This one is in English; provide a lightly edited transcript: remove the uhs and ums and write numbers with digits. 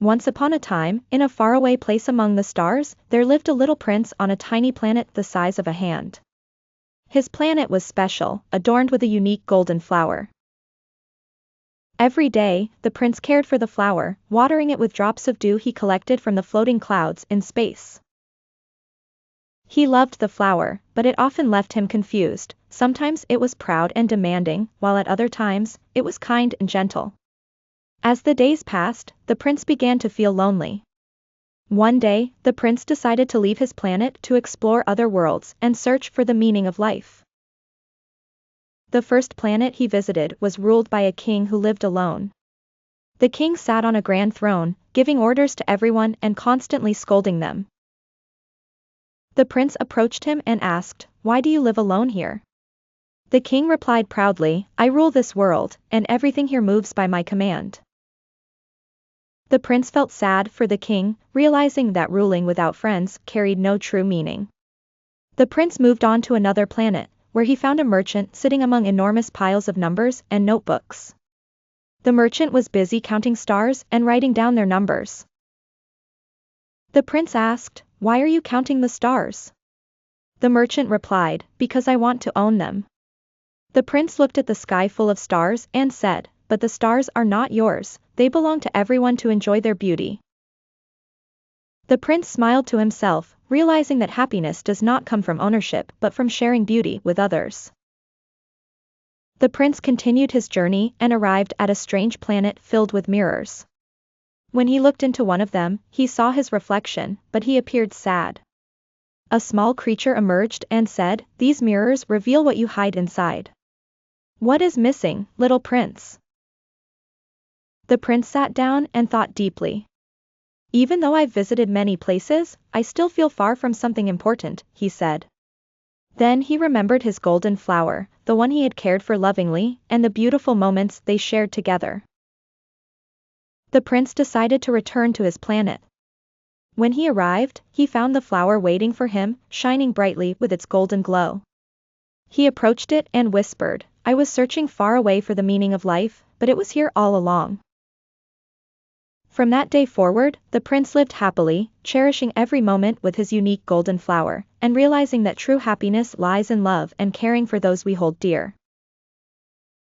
Once upon a time, in a faraway place among the stars, there lived a little prince on a tiny planet the size of a hand. His planet was special, adorned with a unique golden flower. Every day, the prince cared for the flower, watering it with drops of dew he collected from the floating clouds in space. He loved the flower, but it often left him confused. Sometimes it was proud and demanding, while at other times, it was kind and gentle. As the days passed, the prince began to feel lonely. One day, the prince decided to leave his planet to explore other worlds and search for the meaning of life. The first planet he visited was ruled by a king who lived alone. The king sat on a grand throne, giving orders to everyone and constantly scolding them. The prince approached him and asked, "Why do you live alone here?" The king replied proudly, "I rule this world, and everything here moves by my command." The prince felt sad for the king, realizing that ruling without friends carried no true meaning. The prince moved on to another planet, where he found a merchant sitting among enormous piles of numbers and notebooks. The merchant was busy counting stars and writing down their numbers. The prince asked, "Why are you counting the stars?" The merchant replied, "Because I want to own them." The prince looked at the sky full of stars and said, "But the stars are not yours, they belong to everyone to enjoy their beauty." The prince smiled to himself, realizing that happiness does not come from ownership but from sharing beauty with others. The prince continued his journey and arrived at a strange planet filled with mirrors. When he looked into one of them, he saw his reflection, but he appeared sad. A small creature emerged and said, "These mirrors reveal what you hide inside." "What is missing, little prince?" The prince sat down and thought deeply. "Even though I've visited many places, I still feel far from something important," he said. Then he remembered his golden flower, the one he had cared for lovingly, and the beautiful moments they shared together. The prince decided to return to his planet. When he arrived, he found the flower waiting for him, shining brightly with its golden glow. He approached it and whispered, "I was searching far away for the meaning of life, but it was here all along." From that day forward, the prince lived happily, cherishing every moment with his unique golden flower, and realizing that true happiness lies in love and caring for those we hold dear.